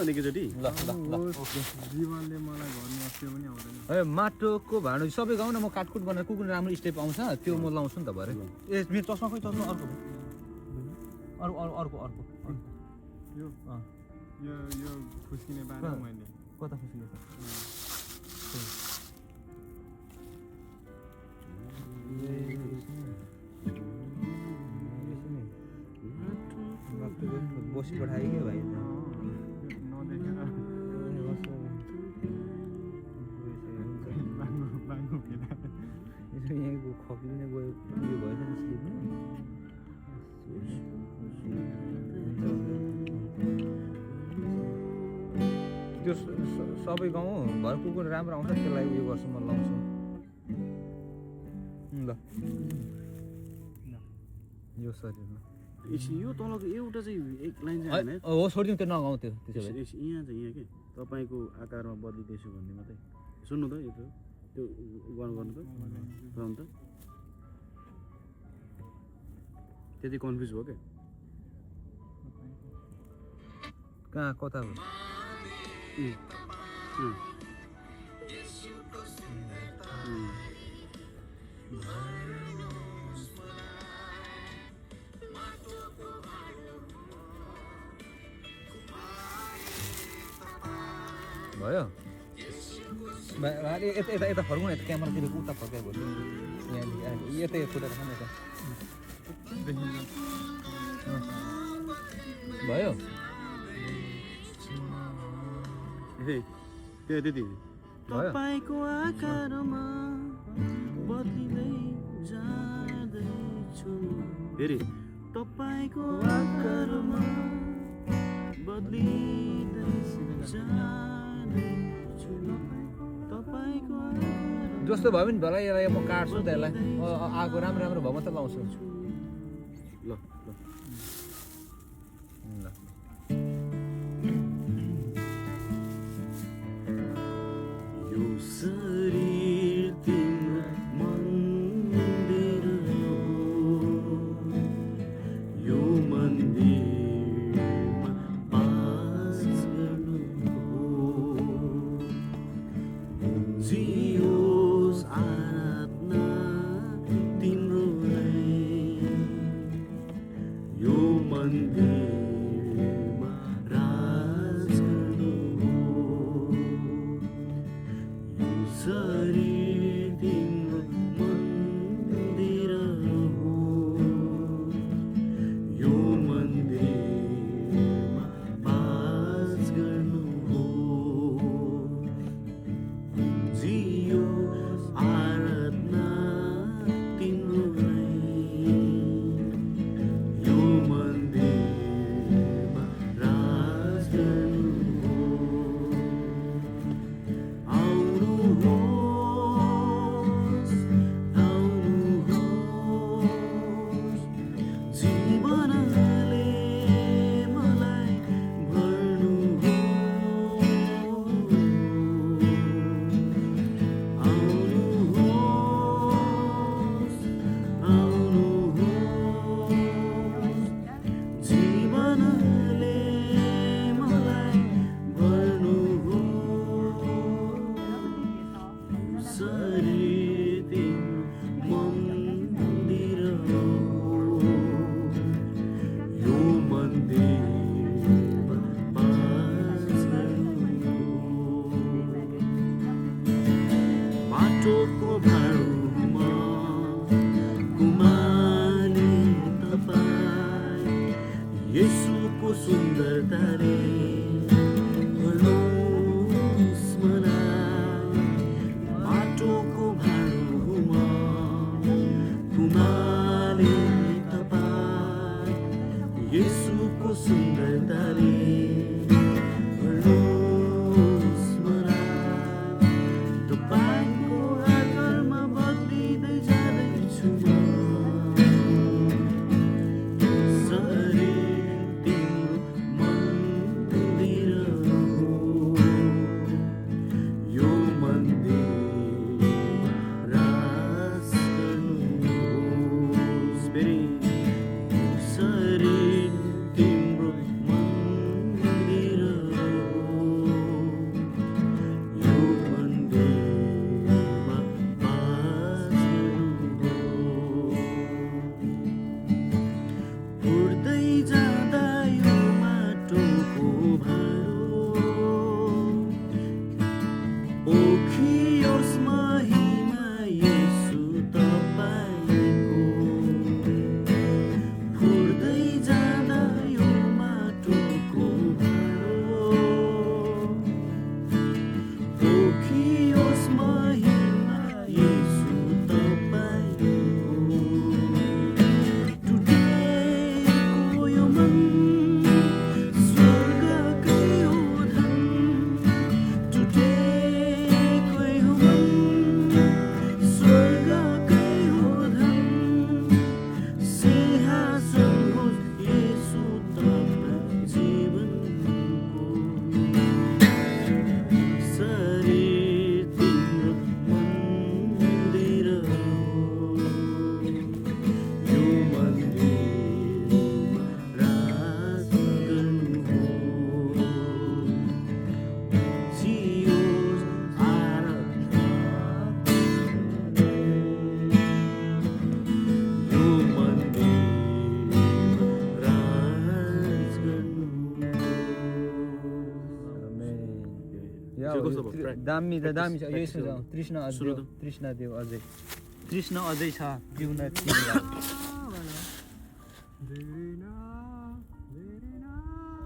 एकैचोटि ल ल ल ओके जीवनले मलाई भन्नु अस्यो पनि आउँदैन ए माटोको भाँडो सबै गाउँ न म काटकुट बनाएर कुकुर राम्रो स्टेप आउँछ त्यो म लाउँछु नि त भरे ए मेरो चस्मा खोइ चस्मा अर्को अर्को यो यो खुस्किने बारे मैले कता खुसी बसी पठायो क्या भाइ नदेखेर यहाँको खपिने गयो उयो भएछ नि स्लिप त्यो सबै गाउँ घर कुकुर राम्रो आउँछ त्यसलाई उयो गर्छु म लाउँछु ल यो शरीरमा यो तलको एउटा चाहिँ एक लाइन चाहिँ हैन हो छोडिदिउँ त्यो नगाउँ त्यो त्यसो भए यहाँ चाहिँ यहाँ के तपाईँको आकारमा बदलिँदैछु भन्ने मात्रै सुन्नु त यो त्यो गर्नु त प्रम त त्यति कन्फ्युज भयो क्या कहाँ कता हो भयो यता यता फर्कौँ न यता क्यामेरातिर उता फर्काइ भयो यहाँ यतै फुटेर खानु यता भयो त्यति तपाईको आकारमा बदलिँदै जाँदैछु फेरि तपाईको आकारमा बदलिँदै जाँदैछु तपाईको जस्तो भयो भने भला यसलाई म काट्छु त यसलाई आगो राम्रो राम्रो भयो म त लाउँछु ल यो शरीर तिम्रो मन्दिर हो यो मन्दिरमा बास गर्नु हो जियोस् आराधना तिम्रो यो मन्दिरमा राज गर्नु हो यो शरीर तिम्रो मन्दिर हो यो मन्दिरमा बास गर्नु हो जियोस् आराधना तिम्रो यो मन्दिरमा राज गर्नु हो आउनुहोस् जीवनले मलाई भर्नु हो आउनुहोस् जीवनले मलाई भाँडो पोखियोस् महिमा येशू तपाईको फुर्दै जाँदा यो माटोको भाँडो पोखियोस् महिमा येशू तपाईको टुटेको यो मन स्वर्गकै हो धन टुटेको यो मन स्वर्गकै हो धन सिंहासन होस् येशू तपाईँ जीवनको शरीर तिम्रो मन्दिर हो यो मन्दिरमा राज गर्नुहोस् जियोस् आराधना यो मन्दिरमा राज गर्नुहोस् या त्यो कस्तो भयो? दामी छ दामी छ Practice यसो छ तृष्णा सुरु अझै त। तृष्णा देव अझै तृष्णा अझै छ पिउन तिमीलाई